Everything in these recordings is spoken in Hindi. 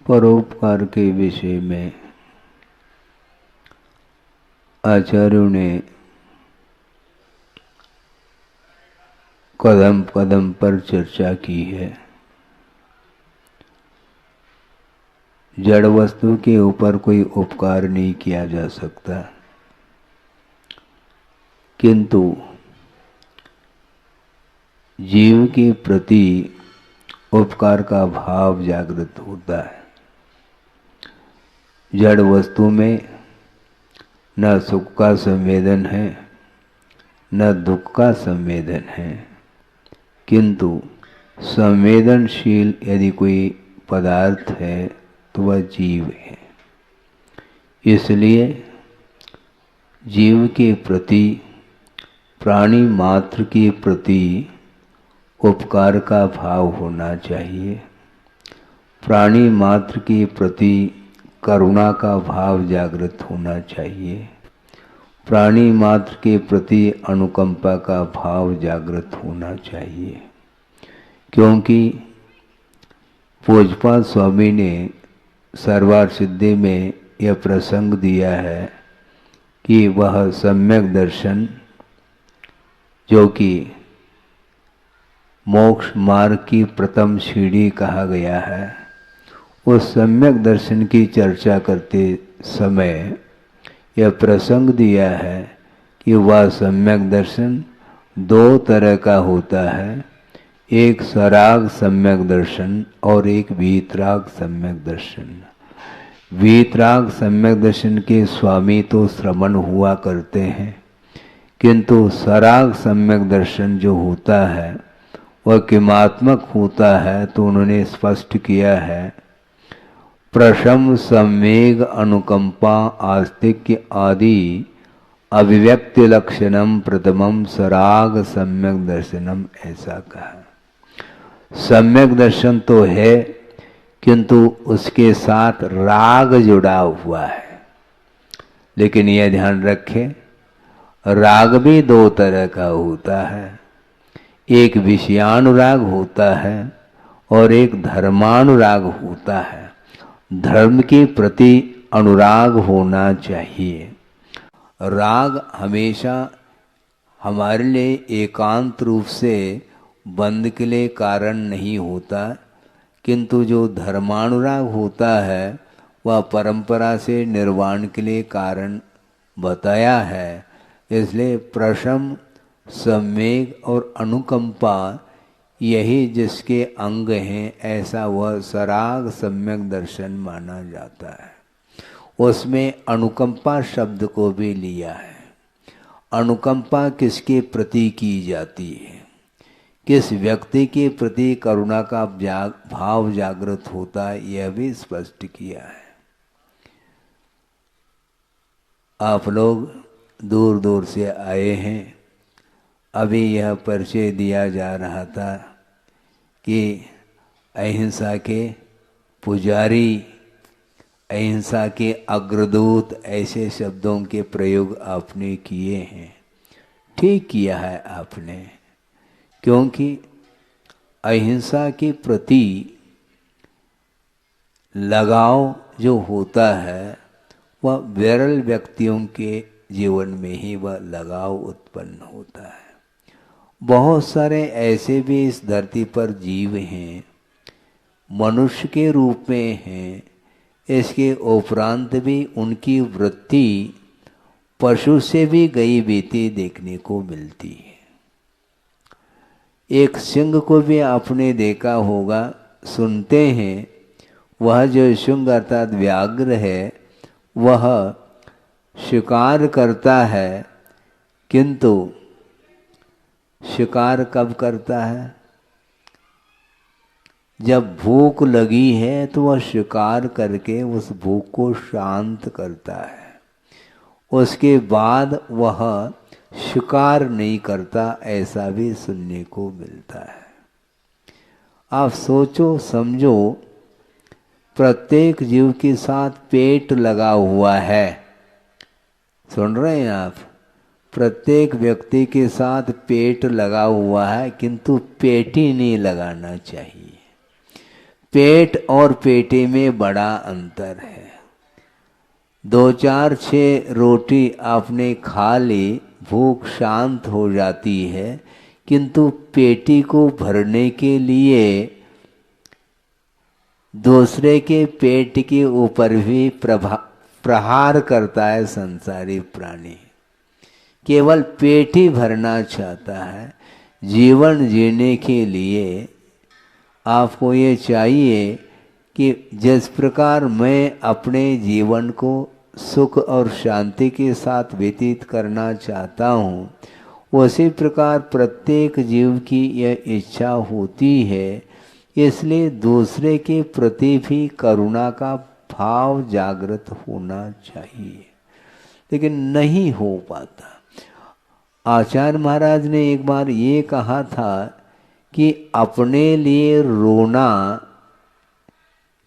परोपकार के विषय में आचार्यों ने कदम कदम पर चर्चा की है। जड़ वस्तु के ऊपर कोई उपकार नहीं किया जा सकता, किंतु जीव के प्रति उपकार का भाव जागृत होता है। जड़ वस्तु में न सुख का संवेदन है, न दुख का संवेदन है, किंतु संवेदनशील यदि कोई पदार्थ है तो वह जीव है। इसलिए जीव के प्रति, प्राणी मात्र के प्रति उपकार का भाव होना चाहिए। प्राणी मात्र के प्रति करुणा का भाव जागृत होना चाहिए। प्राणी मात्र के प्रति अनुकंपा का भाव जागृत होना चाहिए, क्योंकि पूज्यपाद स्वामी ने सर्वार्थ सिद्धि में यह प्रसंग दिया है कि वह सम्यक दर्शन, जो कि मोक्ष मार्ग की प्रथम सीढ़ी कहा गया है, उस सम्यक दर्शन की चर्चा करते समय यह प्रसंग दिया है कि वह सम्यक दर्शन दो तरह का होता है, एक सराग सम्यक दर्शन और एक वीतराग सम्यक दर्शन। वीतराग सम्यक दर्शन के स्वामी तो श्रमण हुआ करते हैं, किंतु सराग सम्यक दर्शन जो होता है वह किमात्मक होता है। तो उन्होंने स्पष्ट किया है, प्रशम संवेग अनुकंपा आस्तिक्य आदि अभिव्यक्ति लक्षणम प्रथमम सराग सम्यक दर्शनम, ऐसा कहा। सम्यक दर्शन तो है, किंतु उसके साथ राग जुड़ा हुआ है। लेकिन यह ध्यान रखें, राग भी दो तरह का होता है, एक विषयानुराग होता है और एक धर्मानुराग होता है। धर्म के प्रति अनुराग होना चाहिए। राग हमेशा हमारे लिए एकांत रूप से बंध के लिए कारण नहीं होता, किंतु जो धर्मानुराग होता है वह परंपरा से निर्वाण के लिए कारण बताया है। इसलिए प्रशम, संवेग और अनुकंपा यही जिसके अंग हैं, ऐसा वह सराग सम्यक दर्शन माना जाता है। उसमें अनुकंपा शब्द को भी लिया है। अनुकंपा किसके प्रति की जाती है, किस व्यक्ति के प्रति करुणा का भाव जागृत होता है, यह भी स्पष्ट किया है। आप लोग दूर दूर से आए हैं। अभी यह परिचय दिया जा रहा था कि अहिंसा के पुजारी, अहिंसा के अग्रदूत, ऐसे शब्दों के प्रयोग आपने किए हैं। ठीक किया है आपने, क्योंकि अहिंसा के प्रति लगाव जो होता है वह विरल व्यक्तियों के जीवन में ही वह लगाव उत्पन्न होता है। बहुत सारे ऐसे भी इस धरती पर जीव हैं, मनुष्य के रूप में हैं, इसके उपरांत भी उनकी वृत्ति पशु से भी गई बीती देखने को मिलती है। एक सिंह को भी आपने देखा होगा, सुनते हैं, वह जो सिंह अर्थात व्याघ्र है वह शिकार करता है, किंतु शिकार कब करता है, जब भूख लगी है तो वह शिकार करके उस भूख को शांत करता है। उसके बाद वह शिकार नहीं करता, ऐसा भी सुनने को मिलता है। आप सोचो समझो, प्रत्येक जीव के साथ पेट लगा हुआ है। सुन रहे हैं आप? प्रत्येक व्यक्ति के साथ पेट लगा हुआ है, किंतु पेट ही नहीं लगाना चाहिए। पेट और पेटे में बड़ा अंतर है। 2-4-6 रोटी आपने खा ली, भूख शांत हो जाती है, किंतु पेटी को भरने के लिए दूसरे के पेट के ऊपर भी प्रहार करता है संसारी प्राणी। केवल पेट ही भरना चाहता है। जीवन जीने के लिए आपको ये चाहिए कि जिस प्रकार मैं अपने जीवन को सुख और शांति के साथ व्यतीत करना चाहता हूँ, उसी प्रकार प्रत्येक जीव की यह इच्छा होती है। इसलिए दूसरे के प्रति भी करुणा का भाव जागृत होना चाहिए, लेकिन नहीं हो पाता। आचार्य महाराज ने एक बार ये कहा था कि अपने लिए रोना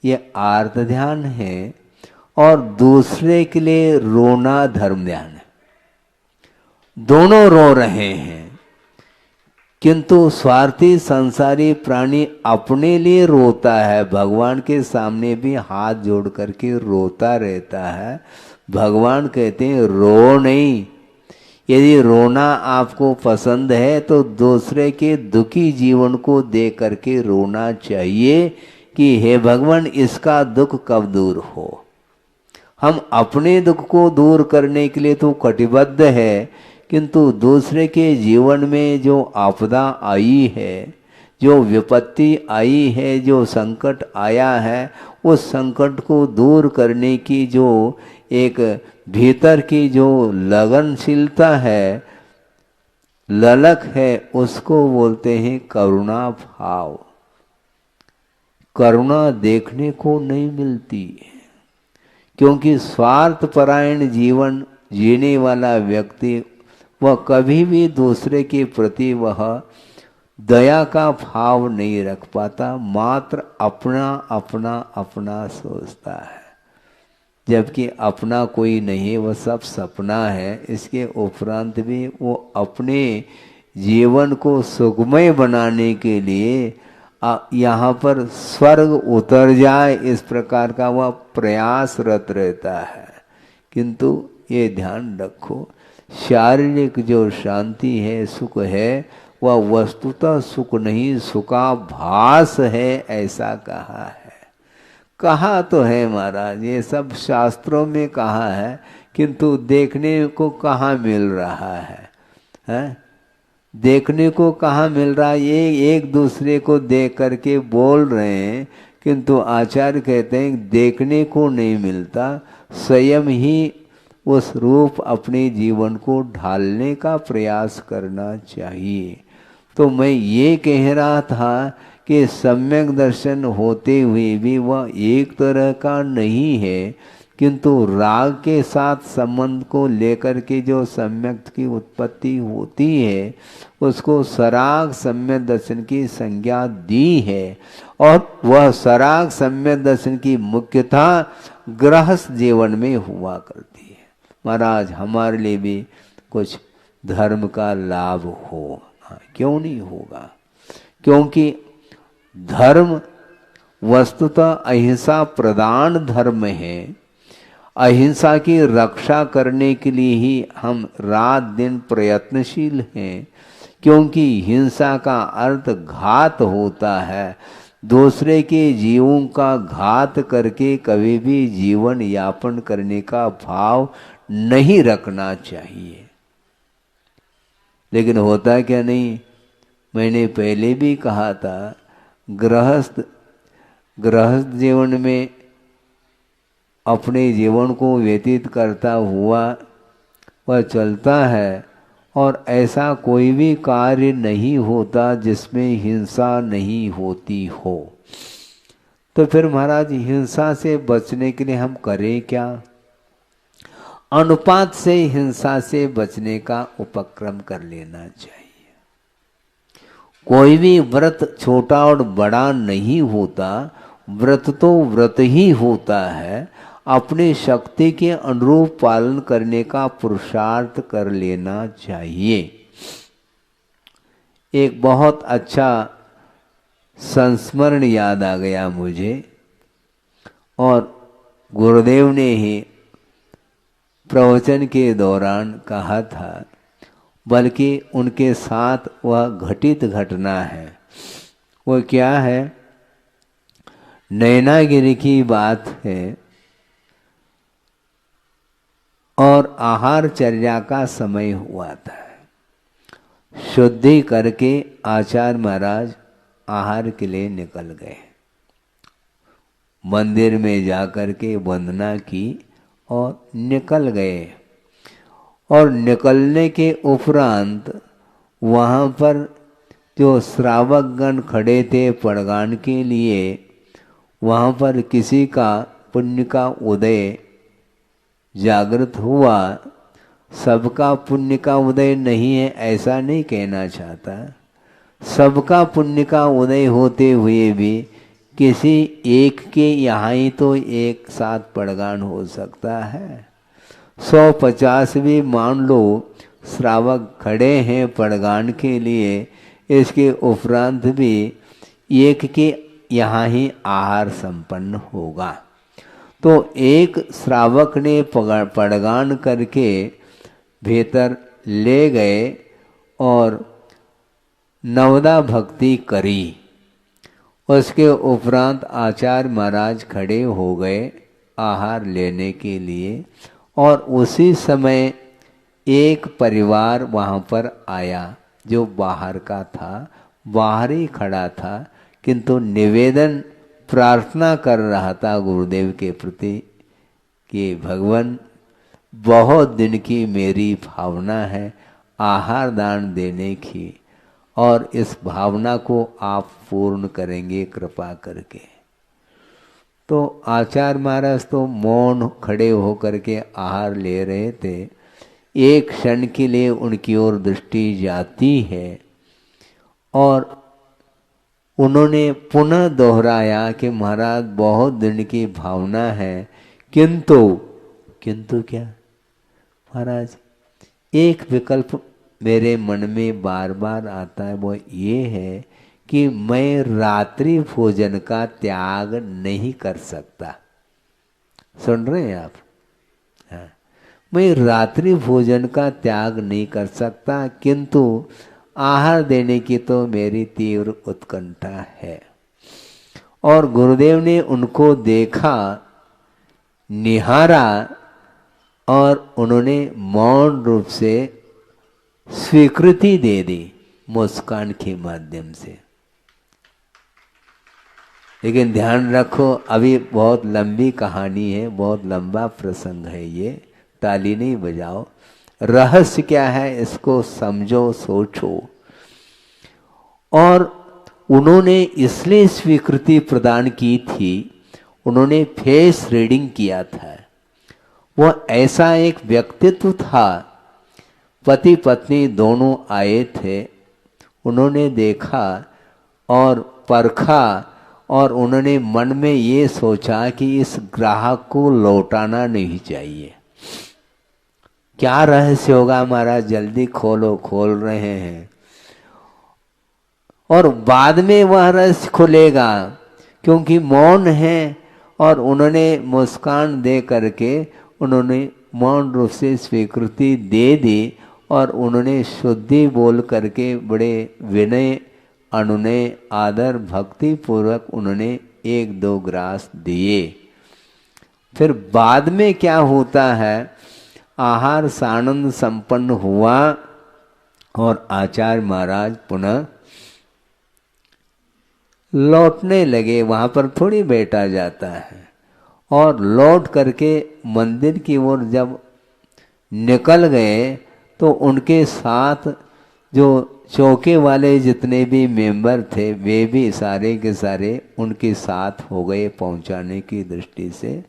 ये आर्त ध्यान है और दूसरे के लिए रोना धर्म ध्यान है। दोनों रो रहे हैं, किंतु स्वार्थी संसारी प्राणी अपने लिए रोता है, भगवान के सामने भी हाथ जोड़ करके रोता रहता है। भगवान कहते हैं रो नहीं। यदि रोना आपको पसंद है तो दूसरे के दुखी जीवन को देख करके रोना चाहिए कि हे भगवान, इसका दुख कब दूर हो। हम अपने दुख को दूर करने के लिए तो कटिबद्ध है, किंतु दूसरे के जीवन में जो आपदा आई है, जो विपत्ति आई है, जो संकट आया है, उस संकट को दूर करने की जो एक भीतर की जो लगनशीलता है, ललक है, उसको बोलते हैं करुणा भाव। करुणा देखने को नहीं मिलती है, क्योंकि स्वार्थपरायण जीवन जीने वाला व्यक्ति वह कभी भी दूसरे के प्रति वह दया का भाव नहीं रख पाता, मात्र अपना अपना अपना सोचता है। जबकि अपना कोई नहीं, वह सब सपना है। इसके उपरांत भी वो अपने जीवन को सुखमय बनाने के लिए यहाँ पर स्वर्ग उतर जाए, इस प्रकार का वह प्रयासरत रहता है। किंतु ये ध्यान रखो, शारीरिक जो शांति है, सुख है, वह वस्तुतः सुख नहीं, सुखाभास है, ऐसा कहा है। कहा तो है महाराज, ये सब शास्त्रों में कहा है, किंतु देखने को कहाँ मिल रहा है? देखने को कहाँ मिल रहा है? ये एक दूसरे को देख करके बोल रहे हैं, किंतु आचार्य कहते हैं देखने को नहीं मिलता। स्वयं ही उस रूप अपने जीवन को ढालने का प्रयास करना चाहिए। तो मैं ये कह रहा था कि सम्यक दर्शन होते हुए भी वह एक तरह का नहीं है, किंतु राग के साथ संबंध को लेकर के जो सम्यक की उत्पत्ति होती है, उसको सराग सम्यक दर्शन की संज्ञा दी है। और वह सराग सम्यक दर्शन की मुख्यता गृहस्थ जीवन में हुआ करती है। महाराज, हमारे लिए भी कुछ धर्म का लाभ हो, क्यों नहीं होगा? क्योंकि धर्म वस्तुतः अहिंसा प्रधान धर्म है। अहिंसा की रक्षा करने के लिए ही हम रात दिन प्रयत्नशील हैं, क्योंकि हिंसा का अर्थ घात होता है। दूसरे के जीवों का घात करके कभी भी जीवन यापन करने का भाव नहीं रखना चाहिए। लेकिन होता क्या नहीं, मैंने पहले भी कहा था, गृहस्थ जीवन में अपने जीवन को व्यतीत करता हुआ वह चलता है, और ऐसा कोई भी कार्य नहीं होता जिसमें हिंसा नहीं होती हो। तो फिर महाराज, हिंसा से बचने के लिए हम करें क्या? अनुपात से हिंसा से बचने का उपक्रम कर लेना चाहिए। कोई भी व्रत छोटा और बड़ा नहीं होता, व्रत तो व्रत ही होता है। अपनी शक्ति के अनुरूप पालन करने का पुरुषार्थ कर लेना चाहिए। एक बहुत अच्छा संस्मरण याद आ गया मुझे, और गुरुदेव ने ही प्रवचन के दौरान कहा था, बल्कि उनके साथ वह घटित घटना है। वो क्या है? नैनागिरी की बात है, और आहारचर्या का समय हुआ था। शुद्धि करके आचार्य महाराज आहार के लिए निकल गए। मंदिर में जाकर के वंदना की और निकल गए। और निकलने के उपरांत वहाँ पर जो श्रावकगण खड़े थे पड़गान के लिए, वहाँ पर किसी का पुण्य का उदय जागृत हुआ। सबका पुण्य का उदय नहीं है ऐसा नहीं कहना चाहता, सबका पुण्य का उदय होते हुए भी किसी एक के यहाँ ही तो एक साथ पड़गान हो सकता है। 150 भी मान लो श्रावक खड़े हैं पड़गान के लिए, इसके उपरांत भी एक के यहाँ ही आहार संपन्न होगा। तो एक श्रावक ने पड़गान करके भीतर ले गए और नवदा भक्ति करी। उसके उपरांत आचार्य महाराज खड़े हो गए आहार लेने के लिए, और उसी समय एक परिवार वहाँ पर आया जो बाहर का था, बाहर ही खड़ा था, किंतु निवेदन प्रार्थना कर रहा था गुरुदेव के प्रति कि भगवान बहुत दिन की मेरी भावना है आहार दान देने की, और इस भावना को आप पूर्ण करेंगे कृपा करके। तो आचार्य महाराज तो मौन खड़े होकर के आहार ले रहे थे। एक क्षण के लिए उनकी ओर दृष्टि जाती है और उन्होंने पुनः दोहराया कि महाराज बहुत दिन की भावना है, किंतु क्या महाराज, एक विकल्प मेरे मन में बार बार आता है, वो ये है कि मैं रात्रि भोजन का त्याग नहीं कर सकता। सुन रहे हैं आप? हाँ, मैं रात्रि भोजन का त्याग नहीं कर सकता, किंतु आहार देने की तो मेरी तीव्र उत्कंठा है। और गुरुदेव ने उनको देखा, निहारा, और उन्होंने मौन रूप से स्वीकृति दे दी मुस्कान के माध्यम से। लेकिन ध्यान रखो, अभी बहुत लंबी कहानी है, बहुत लंबा प्रसंग है ये, ताली नहीं बजाओ। रहस्य क्या है इसको समझो, सोचो। और उन्होंने इसलिए स्वीकृति प्रदान की थी, उन्होंने फेस रीडिंग किया था। वह ऐसा एक व्यक्तित्व था, पति पत्नी दोनों आए थे, उन्होंने देखा और परखा, और उन्होंने मन में ये सोचा कि इस ग्राहक को लौटाना नहीं चाहिए। क्या रहस्य होगा महाराज, जल्दी खोलो, खोल रहे हैं। और बाद में वह रहस्य खुलेगा, क्योंकि मौन है। और उन्होंने मुस्कान दे करके उन्होंने मौन रूप से स्वीकृति दे दी, और उन्होंने शुद्धि बोल करके बड़े विनय अनुनय आदर भक्ति पूर्वक उन्होंने 1-2 ग्रास दिए। फिर बाद में क्या होता है, आहार सानंद संपन्न हुआ और आचार्य महाराज पुनः लौटने लगे। वहाँ पर थोड़ी बैठा जाता है। और लौट करके मंदिर की ओर जब निकल गए तो उनके साथ जो चौके वाले जितने भी मेंबर थे वे भी सारे के सारे उनके साथ हो गए पहुंचाने की दृष्टि से,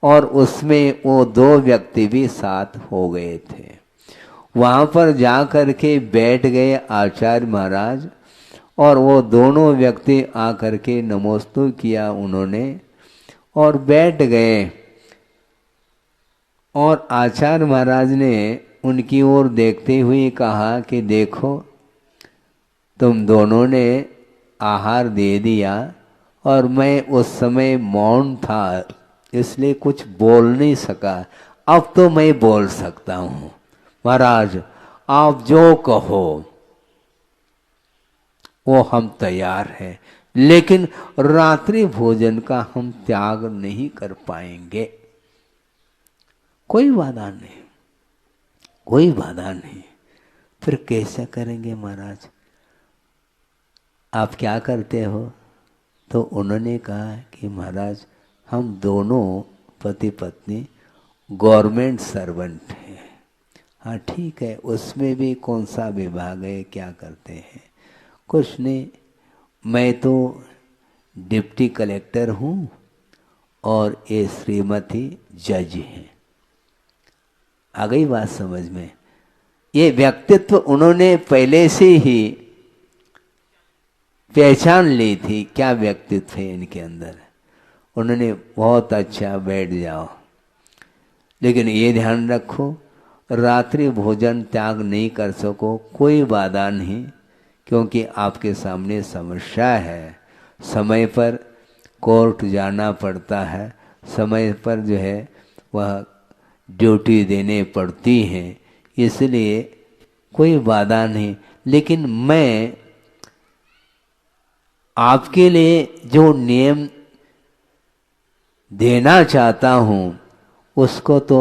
और उसमें वो 2 व्यक्ति भी साथ हो गए थे। वहाँ पर जा कर के बैठ गए आचार्य महाराज, और वो दोनों व्यक्ति आकर के नमोस्तु किया उन्होंने और बैठ गए। और आचार्य महाराज ने उनकी ओर देखते हुए कहा कि देखो, तुम दोनों ने आहार दे दिया और मैं उस समय मौन था, इसलिए कुछ बोल नहीं सका। अब तो मैं बोल सकता हूँ। महाराज आप जो कहो वो हम तैयार हैं, लेकिन रात्रि भोजन का हम त्याग नहीं कर पाएंगे। कोई बाधा नहीं, कोई बाधा नहीं। फिर कैसा करेंगे महाराज? आप क्या करते हो? तो उन्होंने कहा कि महाराज हम दोनों पति पत्नी गवर्नमेंट सर्वेंट हैं। हाँ ठीक है, उसमें भी कौन सा विभाग है, क्या करते हैं? कुछ नहीं, मैं तो डिप्टी कलेक्टर हूँ और ये श्रीमती जज हैं। आ गई बात समझ में? ये व्यक्तित्व उन्होंने पहले से ही पहचान ली थी, क्या व्यक्तित्व है इनके अंदर। उन्होंने बहुत अच्छा, बैठ जाओ, लेकिन ये ध्यान रखो रात्रि भोजन त्याग नहीं कर सको, कोई बाधा नहीं, क्योंकि आपके सामने समस्या है। समय पर कोर्ट जाना पड़ता है, समय पर जो है वह ड्यूटी देने पड़ती है, इसलिए कोई बाधा नहीं। लेकिन मैं आपके लिए जो नियम देना चाहता हूँ उसको तो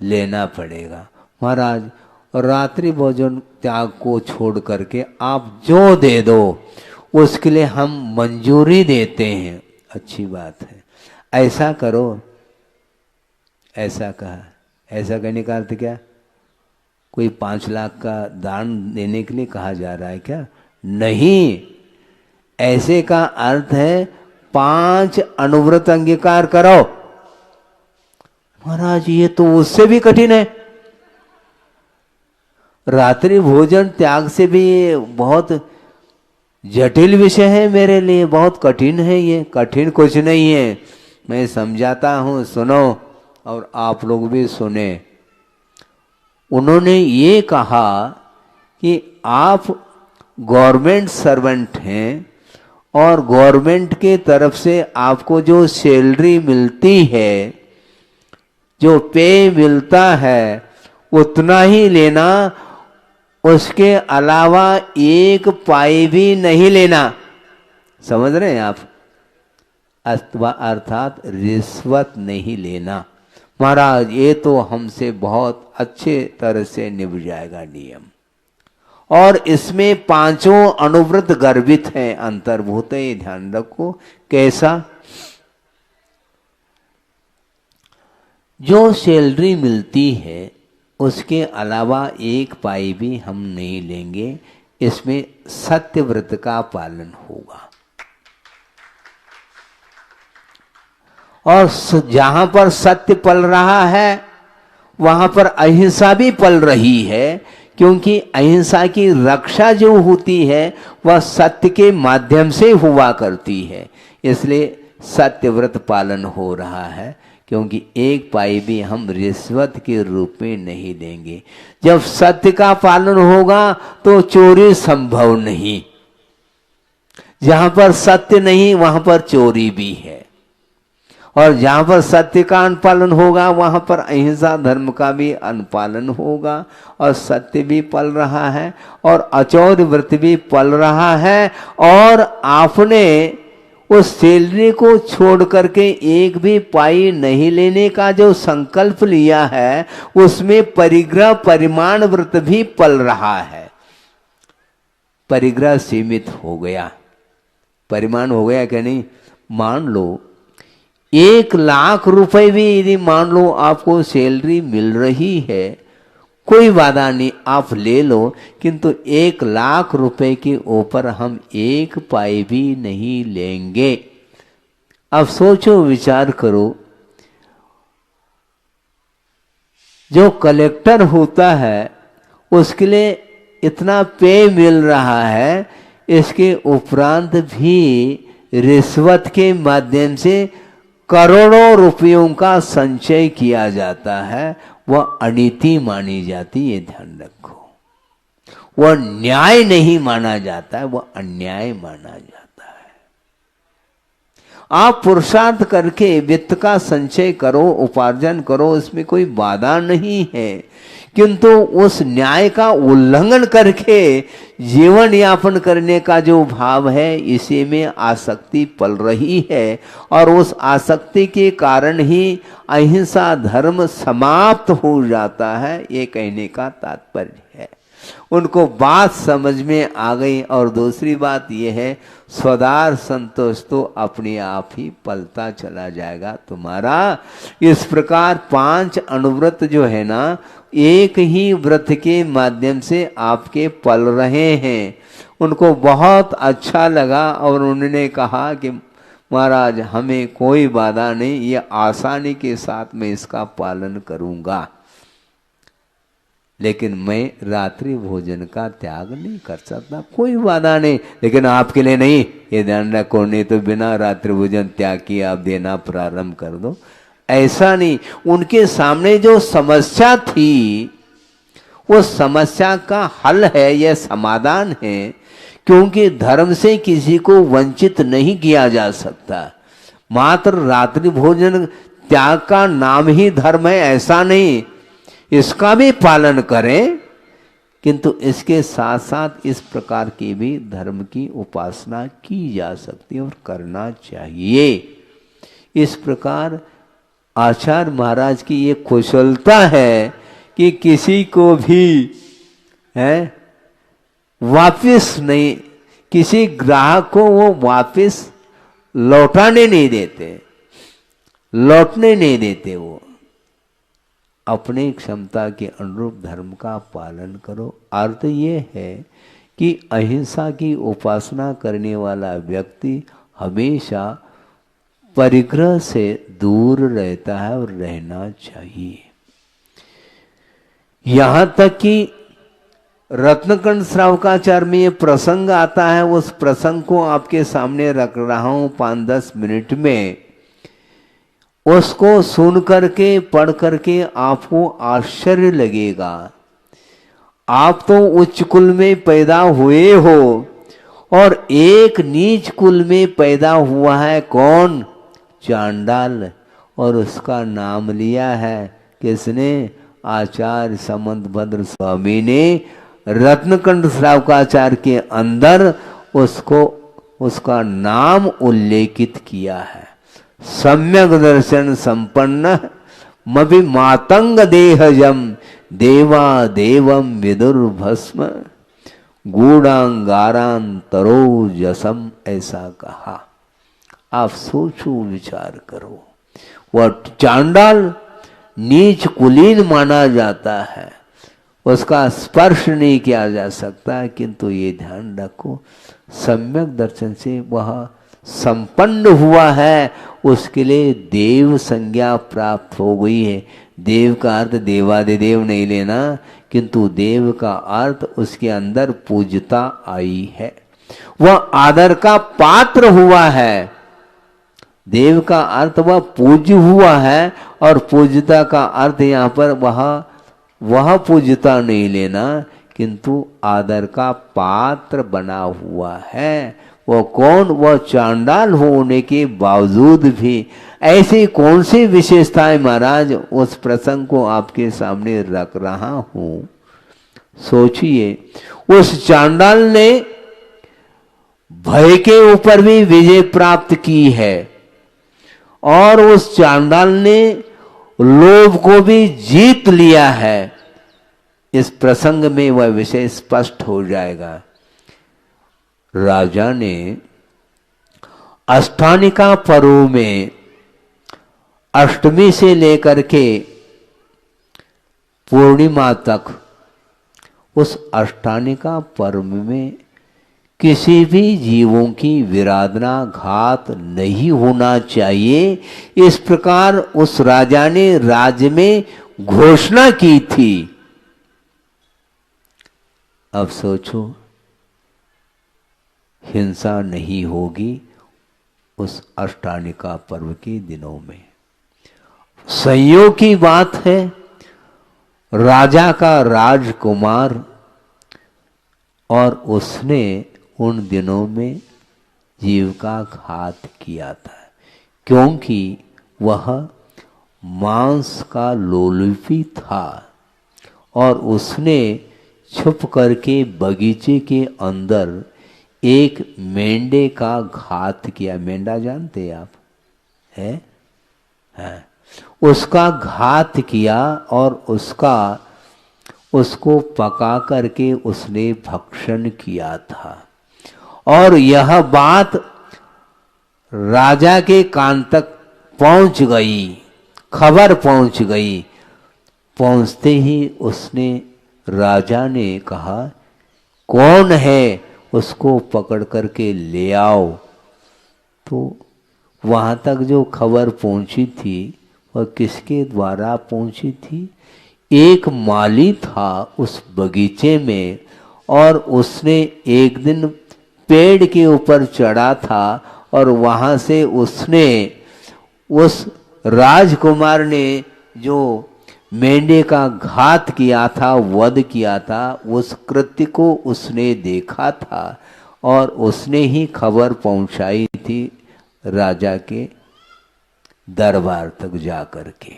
लेना पड़ेगा। महाराज रात्रि भोजन त्याग को छोड़ करके आप जो दे दो उसके लिए हम मंजूरी देते हैं। अच्छी बात है, ऐसा करो। ऐसा कहा, ऐसा कहने का अर्थ क्या? कोई 5 लाख का दान देने के लिए कहा जा रहा है क्या? नहीं, ऐसे का अर्थ है 5 अनुव्रत अंगीकार करो। महाराज ये तो उससे भी कठिन है। रात्रि भोजन त्याग से भी बहुत जटिल विषय है मेरे लिए, बहुत कठिन है ये। कठिन कुछ नहीं है, मैं समझाता हूँ, सुनो और आप लोग भी सुने। उन्होंने ये कहा कि आप गवर्नमेंट सर्वेंट हैं और गवर्नमेंट के तरफ से आपको जो सैलरी मिलती है, जो पे मिलता है, उतना ही लेना, उसके अलावा 1 पाई भी नहीं लेना। समझ रहे हैं आप? अर्थात रिश्वत नहीं लेना। महाराज ये तो हमसे बहुत अच्छे तरह से निभ जाएगा नियम। और इसमें 5 अनुव्रत गर्भित हैं, अंतर्भूत है, ये ध्यान रखो। कैसा? जो सैलरी मिलती है उसके अलावा 1 पाई भी हम नहीं लेंगे, इसमें सत्यव्रत का पालन होगा। और जहां पर सत्य पल रहा है वहां पर अहिंसा भी पल रही है, क्योंकि अहिंसा की रक्षा जो होती है वह सत्य के माध्यम से हुआ करती है। इसलिए सत्यव्रत पालन हो रहा है, क्योंकि 1 पाई भी हम रिश्वत के रूप में नहीं देंगे। जब सत्य का पालन होगा तो चोरी संभव नहीं। जहां पर सत्य नहीं वहां पर चोरी भी है, और जहां पर सत्य का अनुपालन होगा वहां पर अहिंसा धर्म का भी अनुपालन होगा। और सत्य भी पल रहा है और अचौर्य व्रत भी पल रहा है। और आपने उस सैलरी को छोड़ करके 1 भी पाई नहीं लेने का जो संकल्प लिया है, उसमें परिग्रह परिमाण व्रत भी पल रहा है। परिग्रह सीमित हो गया, परिमाण हो गया क्या नहीं? मान लो 1 लाख रुपए भी यदि मान लो आपको सैलरी मिल रही है, कोई बाधा नहीं, आप ले लो, किंतु 1 लाख रुपए के ऊपर हम 1 पाई भी नहीं लेंगे। अब सोचो, विचार करो, जो कलेक्टर होता है उसके लिए इतना पे मिल रहा है, इसके उपरांत भी रिश्वत के माध्यम से करोड़ों रुपयों का संचय किया जाता है, वह अनीति मानी जाती है, ध्यान रखो। वह न्याय नहीं माना जाता है, वह अन्याय माना जाता है। आप पुरुषार्थ करके वित्त का संचय करो, उपार्जन करो, इसमें कोई बाधा नहीं है, किंतु उस न्याय का उल्लंघन करके जीवन यापन करने का जो भाव है, इसी में आसक्ति पल रही है, और उस आसक्ति के कारण ही अहिंसा धर्म समाप्त हो जाता है, ये कहने का तात्पर्य है। उनको बात समझ में आ गई। और दूसरी बात यह है, स्वदार संतोष तो अपने आप ही पलता चला जाएगा तुम्हारा। इस प्रकार 5 अनुव्रत जो है ना, एक ही व्रत के माध्यम से आपके पल रहे हैं। उनको बहुत अच्छा लगा और उन्होंने कहा कि महाराज हमें कोई बाधा नहीं, ये आसानी के साथ मैं इसका पालन करूंगा, लेकिन मैं रात्रि भोजन का त्याग नहीं कर सकता। कोई बाधा नहीं, लेकिन आपके लिए नहीं, ये ध्यान रखो, नहीं तो बिना रात्रि भोजन त्याग किए आप देना प्रारंभ कर दो। ऐसा नहीं, उनके सामने जो समस्या थी वो समस्या का हल है, यह समाधान है, क्योंकि धर्म से किसी को वंचित नहीं किया जा सकता। मात्र रात्रि भोजन त्याग का नाम ही धर्म है ऐसा नहीं, इसका भी पालन करें, किंतु इसके साथ साथ इस प्रकार की भी धर्म की उपासना की जा सकती है और करना चाहिए। इस प्रकार आचार्य महाराज की ये कुशलता है कि किसी को भी है वापस नहीं, किसी ग्राहक को वो वापस लौटाने नहीं देते, लौटने नहीं देते। वो अपनी क्षमता के अनुरूप धर्म का पालन करो। अर्थ ये है कि अहिंसा की उपासना करने वाला व्यक्ति हमेशा परिग्रह से दूर रहता है और रहना चाहिए। यहां तक कि रत्नकंठ श्रावकाचार्य में ये प्रसंग आता है, उस प्रसंग को आपके सामने रख रहा हूं 5-10 मिनट में। उसको सुन करके पढ़ करके आपको आश्चर्य लगेगा। आप तो उच्च कुल में पैदा हुए हो और एक नीच कुल में पैदा हुआ है, कौन? चांडाल। और उसका नाम लिया है किसने? आचार्य समंतभद्र स्वामी ने रत्नकंठ श्रावकाचार्य के अंदर उसको उसका नाम उल्लेखित किया है। सम्यक दर्शन संपन्न मभि मातंग देहजम देवा देवम विदुर्भस्म गूढ़ांगारांतरोजसम, ऐसा कहा। आप सोचो विचार करो। वह चांडाल नीच कुलीन माना जाता है, उसका स्पर्श नहीं किया जा सकता, किंतु ये ध्यान रखो सम्यक दर्शन से वह संपन्न हुआ है, उसके लिए देव संज्ञा प्राप्त हो गई है। देव का अर्थ देवादिदेव नहीं लेना, किंतु देव का अर्थ उसके अंदर पूज्यता आई है, वह आदर का पात्र हुआ है। देव का अर्थ वह पूज्य हुआ है, और पूज्यता का अर्थ यहाँ पर वह पूज्यता नहीं लेना, किंतु आदर का पात्र बना हुआ है। वो कौन? वह चांडाल होने के बावजूद भी ऐसी कौन सी विशेषताएं महाराज, उस प्रसंग को आपके सामने रख रहा हूं। सोचिए, उस चांडाल ने भय के ऊपर भी विजय प्राप्त की है, और उस चांडाल ने लोभ को भी जीत लिया है। इस प्रसंग में वह विषय स्पष्ट हो जाएगा। राजा ने अष्टानिका पर्व में अष्टमी से लेकर के पूर्णिमा तक उस अष्टानिका पर्व में किसी भी जीवों की विराधना घात नहीं होना चाहिए, इस प्रकार उस राजा ने राज्य में घोषणा की थी। अब सोचो, हिंसा नहीं होगी उस अष्टानिका पर्व के दिनों में। संयोग की बात है, राजा का राजकुमार और उसने उन दिनों में जीव का घात किया था, क्योंकि वह मांस का लोलुपी था और उसने छुप करके बगीचे के अंदर एक मेंढे का घात किया। मेंढा जानते हैं आप? है? हाँ। उसका घात किया और उसको पका करके उसने भक्षण किया था। और यह बात राजा के कान तक पहुंच गई, खबर पहुंच गई। पहुंचते ही उसने, राजा ने कहा कौन है, उसको पकड़ करके ले आओ। तो वहां तक जो खबर पहुंची थी वह किसके द्वारा पहुंची थी? एक माली था उस बगीचे में, और उसने एक दिन पेड़ के ऊपर चढ़ा था और वहां से उसने उस राजकुमार ने जो मेंढे का घात किया था, वध किया था, उस कृत्य को उसने देखा था और उसने ही खबर पहुंचाई थी राजा के दरबार तक जाकर के।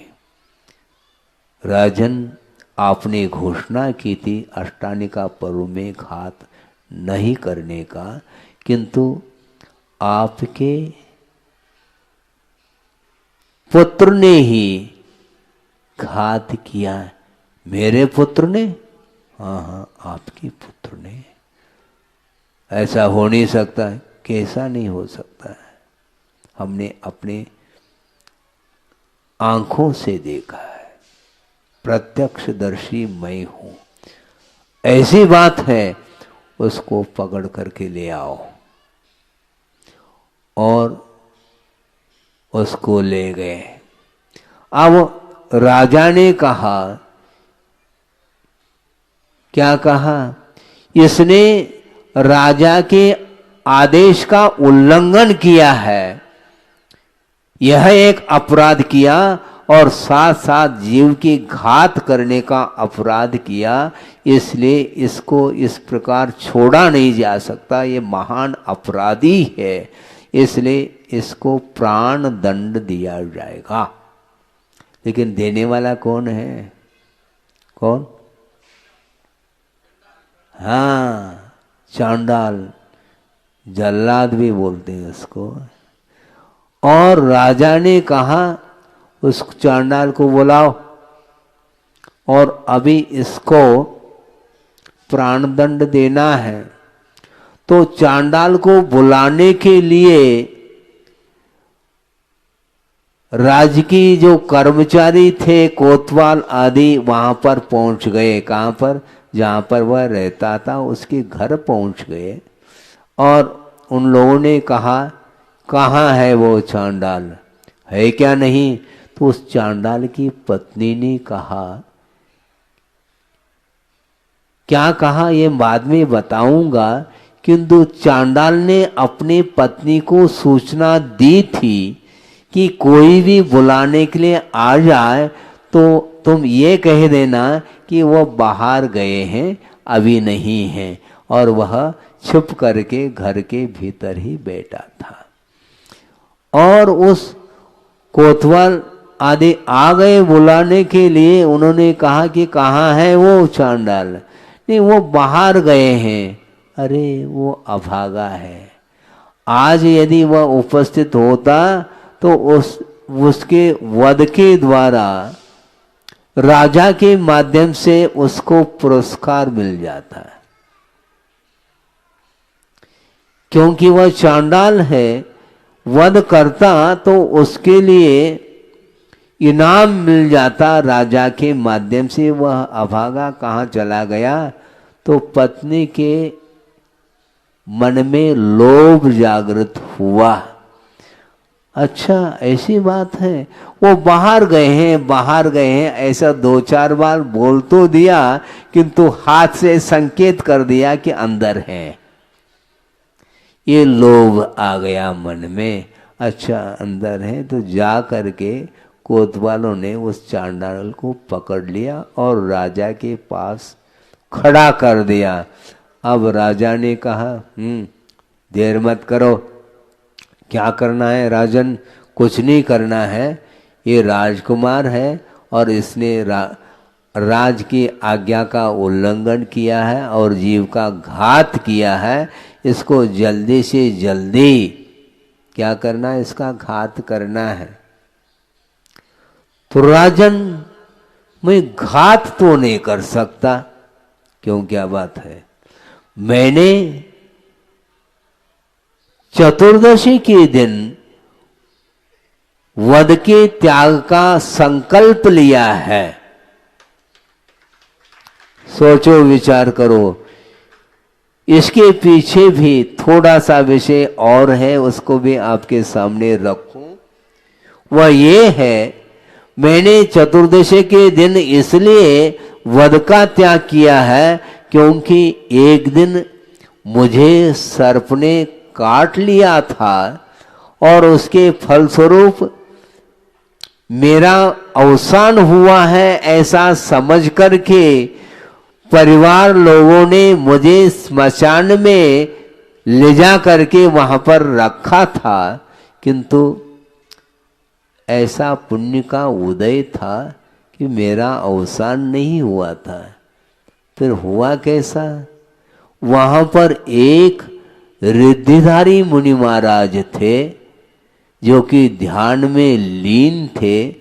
राजन, आपने घोषणा की थी अष्टानिका पर्व में घात नहीं करने का, किंतु आपके पुत्र ने ही घात किया। मेरे पुत्र ने? हाँ हाँ, आपके पुत्र ने। ऐसा हो नहीं सकता है। कैसा नहीं हो सकता है? हमने अपने आंखों से देखा है, प्रत्यक्षदर्शी मैं हूं। ऐसी बात है, उसको पकड़ करके ले आओ। और उसको ले गए। अब राजा ने कहा, क्या कहा? इसने राजा के आदेश का उल्लंघन किया है, यह एक अपराध किया और साथ साथ जीव की घात करने का अपराध किया, इसलिए इसको इस प्रकार छोड़ा नहीं जा सकता। ये महान अपराधी है, इसलिए इसको प्राण दंड दिया जाएगा। लेकिन देने वाला कौन है? कौन? हाँ, चांडाल, जल्लाद भी बोलते हैं उसको। और राजा ने कहा उस चांडाल को बुलाओ और अभी इसको प्राणदंड देना है। तो चांडाल को बुलाने के लिए राज्य की जो कर्मचारी थे, कोतवाल आदि, वहां पर पहुंच गए। कहां पर? जहां पर वह रहता था उसके घर पहुंच गए। और उन लोगों ने कहा कहाँ है वो चांडाल, है क्या नहीं? तो उस चांडाल की पत्नी ने कहा, क्या कहा ये बाद में बताऊंगा, किंतु चांडाल ने अपनी पत्नी को सूचना दी थी कि कोई भी बुलाने के लिए आ जाए तो तुम ये कह देना कि वो बाहर गए हैं, अभी नहीं हैं। और वह छुप करके घर के भीतर ही बैठा था। और उस कोतवाल आदि आ गए बुलाने के लिए। उन्होंने कहा कि कहाँ है वो चांडाल? नहीं, वो बाहर गए हैं। अरे, वो अभागा है। आज यदि वह उपस्थित होता तो उसके वध के द्वारा राजा के माध्यम से उसको पुरस्कार मिल जाता है, क्योंकि वह चांडाल है। वध करता तो उसके लिए इनाम मिल जाता राजा के माध्यम से। वह अभागा कहाँ चला गया? तो पत्नी के मन में लोभ जागृत हुआ। अच्छा, ऐसी बात है, वो बाहर गए हैं, बाहर गए हैं, ऐसा दो चार बार बोल तो दिया, किंतु हाथ से संकेत कर दिया कि अंदर है। ये लोभ आ गया मन में। अच्छा, अंदर है, तो जा करके कोतवालों ने उस चांडाल को पकड़ लिया और राजा के पास खड़ा कर दिया। अब राजा ने कहा देर मत करो। क्या करना है राजन? कुछ नहीं करना है, ये राजकुमार है और इसने राज की आज्ञा का उल्लंघन किया है और जीव का घात किया है। इसको जल्दी से जल्दी क्या करना है? इसका घात करना है। तो राजन, मैं घात तो नहीं कर सकता। क्यों, क्या बात है? मैंने चतुर्दशी के दिन वध के त्याग का संकल्प लिया है। सोचो, विचार करो। इसके पीछे भी थोड़ा सा विषय और है, उसको भी आपके सामने रखूं। वह ये है, मैंने चतुर्दशी के दिन इसलिए वध का त्याग किया है क्योंकि एक दिन मुझे सर्प ने काट लिया था और उसके फलस्वरूप मेरा अवसान हुआ है, ऐसा समझ करके परिवार लोगों ने मुझे स्मशान में ले जा करके वहां पर रखा था। किंतु ऐसा पुण्य का उदय था कि मेरा अवसान नहीं हुआ था। फिर हुआ कैसा? वहां पर एक रिद्धिधारी मुनि महाराज थे जो कि ध्यान में लीन थे,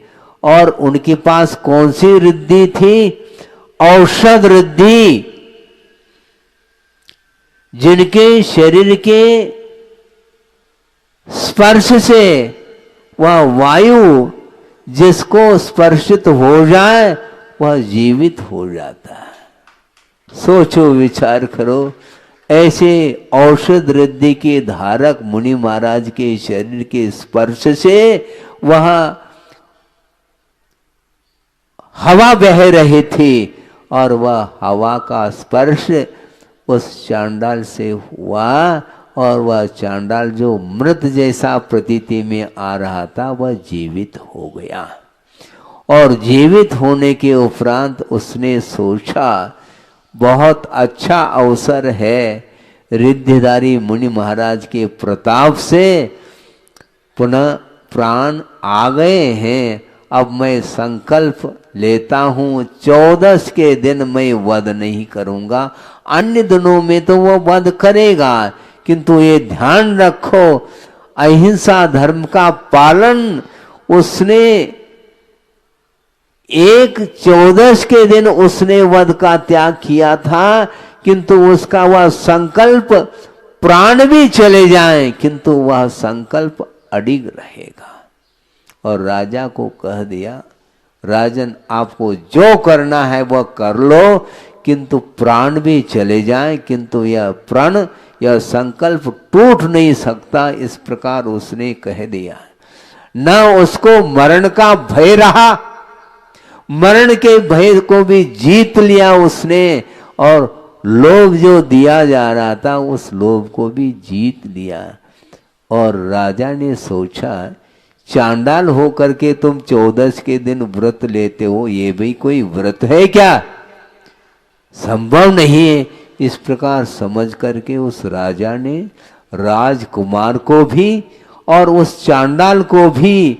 और उनके पास कौन सी रिद्धि थी? औषध रिद्धि। जिनके शरीर के स्पर्श से वह वायु जिसको स्पर्शित हो जाए वह जीवित हो जाता है। सोचो, विचार करो। ऐसे औषध रिद्धि के धारक मुनि महाराज के शरीर के स्पर्श से वह हवा बह रही थी और वह हवा का स्पर्श उस चांडाल से हुआ और वह चांडाल जो मृत जैसा प्रतीति में आ रहा था वह जीवित हो गया। और जीवित होने के उपरांत उसने सोचा, बहुत अच्छा अवसर है, रिद्धिधारी मुनि महाराज के प्रताप से पुनः प्राण आ गए हैं। अब मैं संकल्प लेता हूँ, 14 के दिन मैं वध नहीं करूँगा। अन्य दिनों में तो वह वध करेगा, किंतु ये ध्यान रखो, अहिंसा धर्म का पालन उसने 14 के दिन उसने वध का त्याग किया था, किंतु उसका वह संकल्प, प्राण भी चले जाएं किंतु वह संकल्प अडिग रहेगा। और राजा को कह दिया, राजन आपको जो करना है वह कर लो, किंतु प्राण भी चले जाएं किंतु यह प्रण, यह संकल्प टूट नहीं सकता। इस प्रकार उसने कह दिया। न उसको मरण का भय रहा, मरण के भय को भी जीत लिया उसने, और लोभ जो दिया जा रहा था उस लोभ को भी जीत लिया। और राजा ने सोचा, चांडाल होकर के तुम 14 के दिन व्रत लेते हो, ये भी कोई व्रत है क्या? संभव नहीं है। इस प्रकार समझ करके उस राजा ने राजकुमार को भी और उस चांडाल को भी,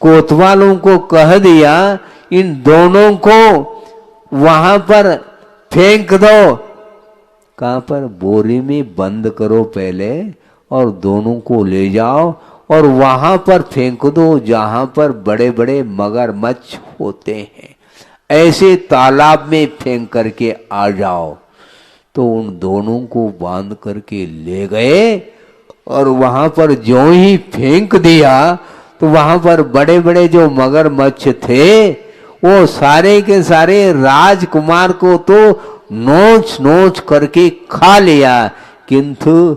कोतवालों को कह दिया, इन दोनों को वहां पर फेंक दो। कहां पर? बोरी में बंद करो पहले और दोनों को ले जाओ और वहां पर फेंक दो जहां पर बड़े बड़े मगरमच्छ होते हैं। ऐसे तालाब में फेंक करके आ जाओ। तो उन दोनों को बांध करके ले गए और वहां पर जो ही फेंक दिया तो वहां पर बड़े बड़े जो मगरमच्छ थे वो सारे के सारे राजकुमार को तो नोच नोच करके खा लिया, किंतु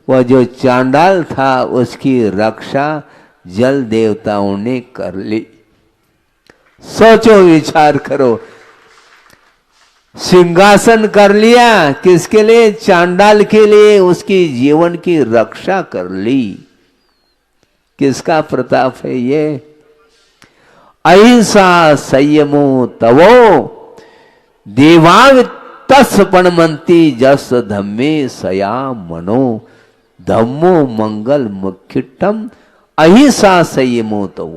वह जो चांडाल था उसकी रक्षा जल देवताओं ने कर ली। सोचो, विचार करो। सिंहासन कर लिया किसके लिए? चांडाल के लिए। उसकी जीवन की रक्षा कर ली। किसका प्रताप है ये? अहिंसा संयमो तवो देवाव तस् पणमंती जस धम्मे सया मनो धम्मो मंगल मुख्यटम अहिंसा संयमो तो।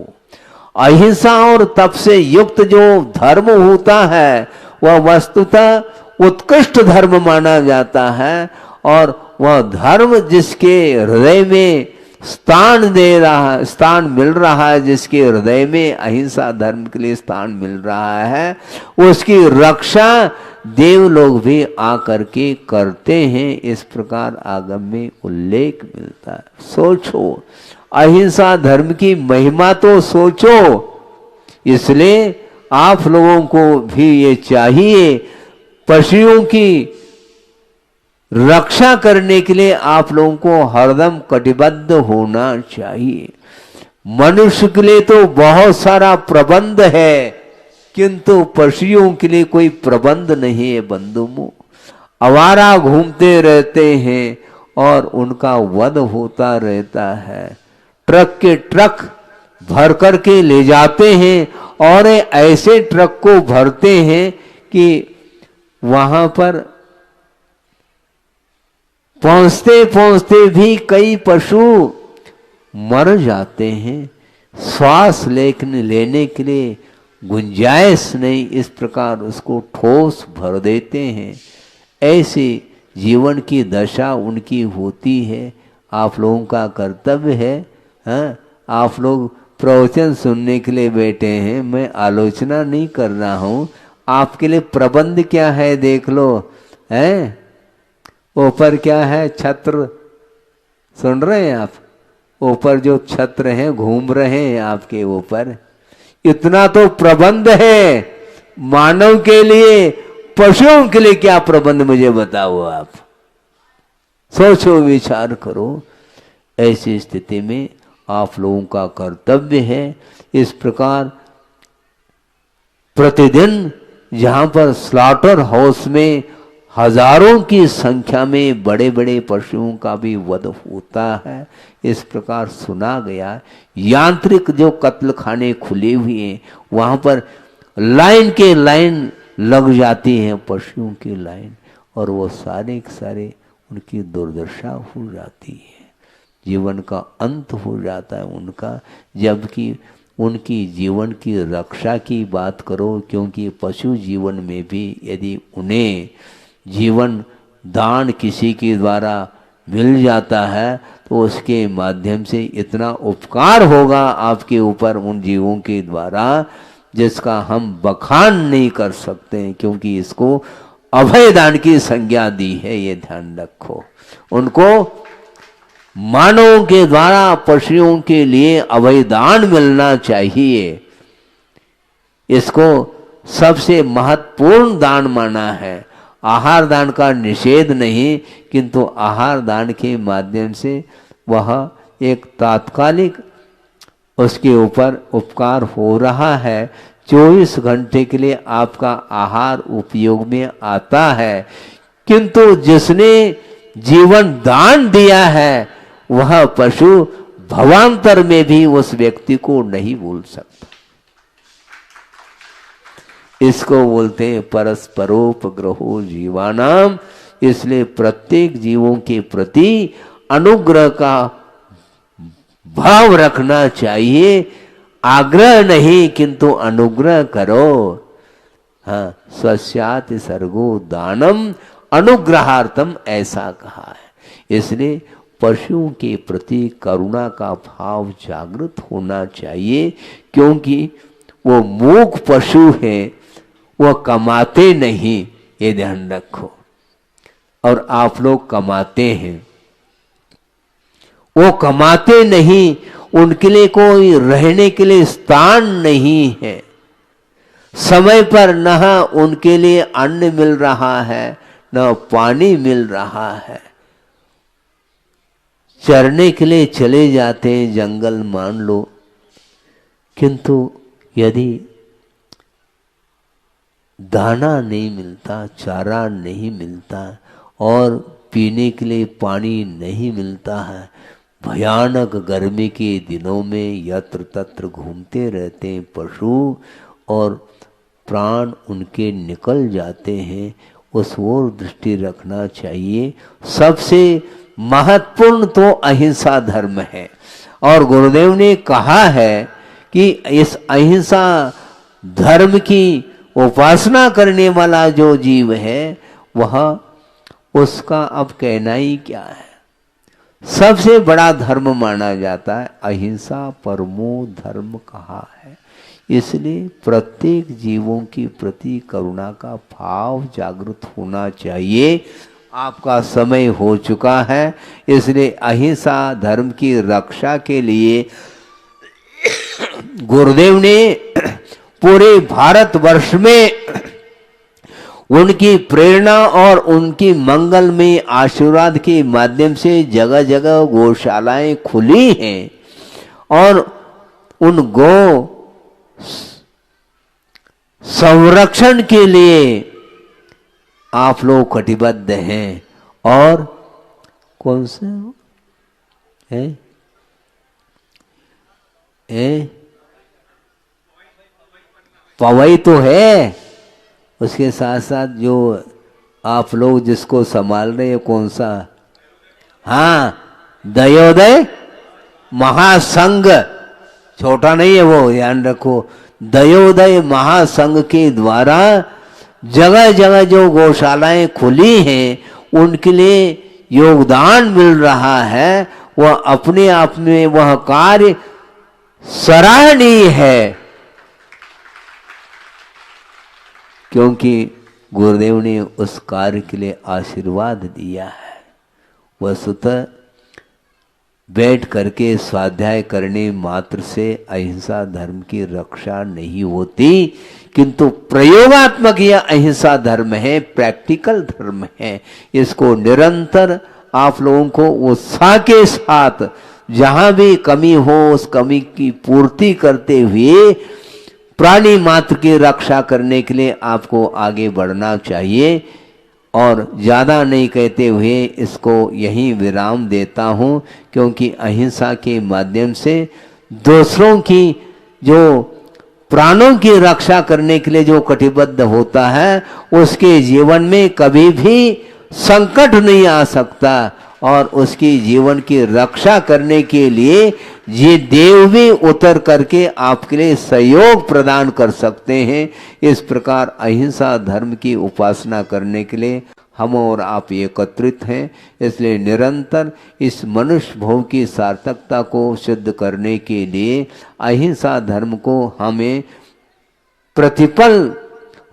अहिंसा और तप से युक्त जो धर्म होता है वह वस्तुतः उत्कृष्ट धर्म माना जाता है, और वह धर्म जिसके हृदय में स्थान मिल रहा है, जिसके हृदय में अहिंसा धर्म के लिए स्थान मिल रहा है, उसकी रक्षा देव लोग भी आकर के करते हैं। इस प्रकार आगम में उल्लेख मिलता है। सोचो, अहिंसा धर्म की महिमा तो सोचो। इसलिए आप लोगों को भी ये चाहिए, पशुओं की रक्षा करने के लिए आप लोगों को हरदम कटिबद्ध होना चाहिए। मनुष्य के लिए तो बहुत सारा प्रबंध है, किंतु पशुओं के लिए कोई प्रबंध नहीं है बंधुओं। आवारा घूमते रहते हैं और उनका वध होता रहता है। ट्रक के ट्रक भर करके ले जाते हैं, और ऐसे ट्रक को भरते हैं कि वहां पर पहुंचते पहुंचते भी कई पशु मर जाते हैं। श्वास लेने के लिए गुंजाइश नहीं, इस प्रकार उसको ठोस भर देते हैं। ऐसी जीवन की दशा उनकी होती है। आप लोगों का कर्तव्य है, हाँ, आप लोग प्रवचन सुनने के लिए बैठे हैं, मैं आलोचना नहीं कर रहा हूँ। आपके लिए प्रबंध क्या है देख लो, हैं? ऊपर क्या है? छत्र। सुन रहे हैं आप? ऊपर जो छत्र हैं घूम रहे हैं आपके ऊपर, इतना तो प्रबंध है मानव के लिए। पशुओं के लिए क्या प्रबंध, मुझे बताओ आप। सोचो, विचार करो। ऐसी स्थिति में आप लोगों का कर्तव्य है, इस प्रकार प्रतिदिन जहां पर स्लॉटर हाउस में हजारों की संख्या में बड़े बड़े पशुओं का भी वध होता है, इस प्रकार सुना गया। यांत्रिक जो कत्ल खाने खुले हुए हैं, वहां पर लाइन के लाइन लग जाती है, पशुओं की लाइन, और वो सारे के सारे उनकी दुर्दशा हो जाती है, जीवन का अंत हो जाता है उनका। जबकि उनकी जीवन की रक्षा की बात करो, क्योंकि पशु जीवन में भी यदि उन्हें जीवन दान किसी के द्वारा मिल जाता है तो उसके माध्यम से इतना उपकार होगा आपके ऊपर उन जीवों के द्वारा, जिसका हम बखान नहीं कर सकते हैं, क्योंकि इसको अभय दान की संज्ञा दी है, ये ध्यान रखो। उनको मानवों के द्वारा पशुओं के लिए अभय दान मिलना चाहिए। इसको सबसे महत्वपूर्ण दान माना है। आहार दान का निषेध नहीं, किंतु आहार दान के माध्यम से वह एक तात्कालिक उसके ऊपर उपकार हो रहा है। 24 घंटे के लिए आपका आहार उपयोग में आता है, किंतु जिसने जीवन दान दिया है वह पशु भवांतर में भी उस व्यक्ति को नहीं भूल सकता। इसको बोलते हैं परस्परोपग्रहो जीवानाम। इसलिए प्रत्येक जीवों के प्रति अनुग्रह का भाव रखना चाहिए। आग्रह नहीं, किंतु अनुग्रह करो। हाँ, स्वस्याति सर्गो दानम अनुग्रहार्थम, ऐसा कहा है। इसलिए पशुओं के प्रति करुणा का भाव जागृत होना चाहिए, क्योंकि वो मूक पशु है, वह कमाते नहीं, ये ध्यान रखो। और आप लोग कमाते हैं, वो कमाते नहीं, उनके लिए कोई रहने के लिए स्थान नहीं है। समय पर न उनके लिए अन्न मिल रहा है, न पानी मिल रहा है। चरने के लिए चले जाते हैं जंगल मान लो, किंतु यदि दाना नहीं मिलता, चारा नहीं मिलता और पीने के लिए पानी नहीं मिलता है, भयानक गर्मी के दिनों में यत्र तत्र घूमते रहते हैं पशु और प्राण उनके निकल जाते हैं। उस ओर दृष्टि रखना चाहिए। सबसे महत्वपूर्ण तो अहिंसा धर्म है, और गुरुदेव ने कहा है कि इस अहिंसा धर्म की उपासना करने वाला जो जीव है वह, उसका अब कहना ही क्या है। सबसे बड़ा धर्म माना जाता है, अहिंसा परमो धर्म कहा है। इसलिए प्रत्येक जीवों की प्रति करुणा का भाव जागृत होना चाहिए। आपका समय हो चुका है, इसलिए अहिंसा धर्म की रक्षा के लिए गुरुदेव ने पूरे भारतवर्ष में उनकी प्रेरणा और उनकी मंगल में आशीर्वाद के माध्यम से जगह जगह गौशालाएं खुली हैं, और उन गौ संरक्षण के लिए आप लोग कटिबद्ध हैं। और कौन से है पवई तो है, उसके साथ साथ जो आप लोग जिसको संभाल रहे हैं कौन सा, हाँ दयोदय महासंघ, छोटा नहीं है वो, ध्यान रखो। दयोदय महासंघ के द्वारा जगह जगह जो गौशालाएं खुली हैं उनके लिए योगदान मिल रहा है। वह अपने आप में वह कार्य सराहनीय है, क्योंकि गुरुदेव ने उस कार्य के लिए आशीर्वाद दिया है। वस्तुतः बैठ करके स्वाध्याय करने मात्र से अहिंसा धर्म की रक्षा नहीं होती, किंतु प्रयोगात्मक यह अहिंसा धर्म है, प्रैक्टिकल धर्म है। इसको निरंतर आप लोगों को उत्साह के साथ जहां भी कमी हो उस कमी की पूर्ति करते हुए प्राणी मात्र की रक्षा करने के लिए आपको आगे बढ़ना चाहिए। और ज़्यादा नहीं कहते हुए इसको यहीं विराम देता हूँ, क्योंकि अहिंसा के माध्यम से दूसरों की जो प्राणों की रक्षा करने के लिए जो कटिबद्ध होता है उसके जीवन में कभी भी संकट नहीं आ सकता, और उसकी जीवन की रक्षा करने के लिए ये देव भी उतर करके आपके लिए सहयोग प्रदान कर सकते हैं। इस प्रकार अहिंसा धर्म की उपासना करने के लिए हम और आप एकत्रित हैं। इसलिए निरंतर इस मनुष्य भोग की सार्थकता को सिद्ध करने के लिए अहिंसा धर्म को हमें प्रतिपल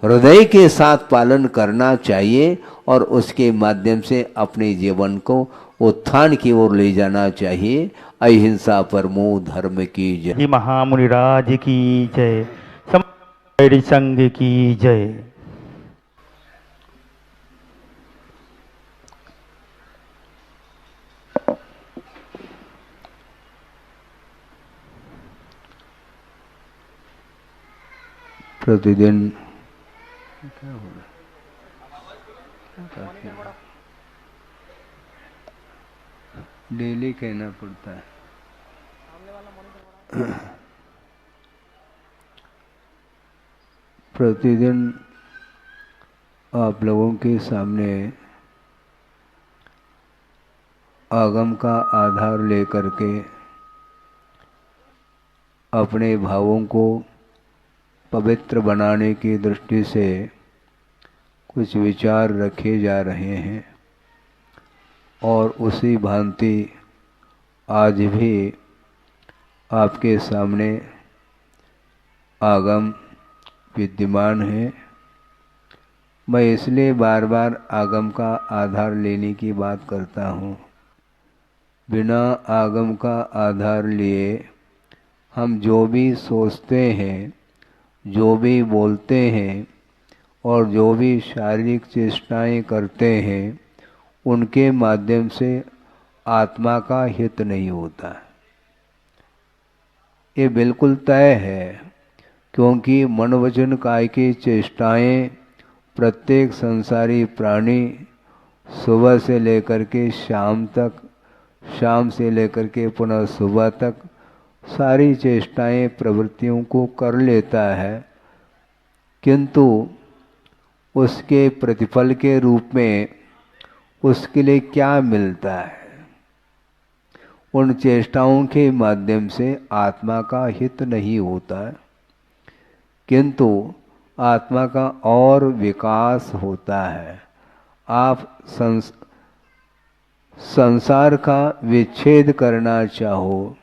हृदय के साथ पालन करना चाहिए, और उसके माध्यम से अपने जीवन को उत्थान की ओर ले जाना चाहिए। अहिंसा परमो धर्म की जय। महामुनिराज की जय। समस्त संघ की जय। प्रतिदिन क्या हो रहा है, डेली कहना पड़ता है। प्रतिदिन आप लोगों के सामने आगम का आधार लेकर के अपने भावों को पवित्र बनाने की दृष्टि से कुछ विचार रखे जा रहे हैं, और उसी भांति आज भी आपके सामने आगम विद्यमान है। मैं इसलिए बार बार आगम का आधार लेने की बात करता हूँ। बिना आगम का आधार लिए हम जो भी सोचते हैं, जो भी बोलते हैं और जो भी शारीरिक चेष्टाएं करते हैं, उनके माध्यम से आत्मा का हित नहीं होता। ये बिल्कुल तय है, क्योंकि मन वचन काय की चेष्टाएं प्रत्येक संसारी प्राणी सुबह से लेकर के शाम तक, शाम से लेकर के पुनः सुबह तक सारी चेष्टाएं प्रवृत्तियों को कर लेता है, किंतु उसके प्रतिफल के रूप में उसके लिए क्या मिलता है। उन चेष्टाओं के माध्यम से आत्मा का हित नहीं होता है, किंतु आत्मा का और विकास होता है। आप संसार का विच्छेद करना चाहो,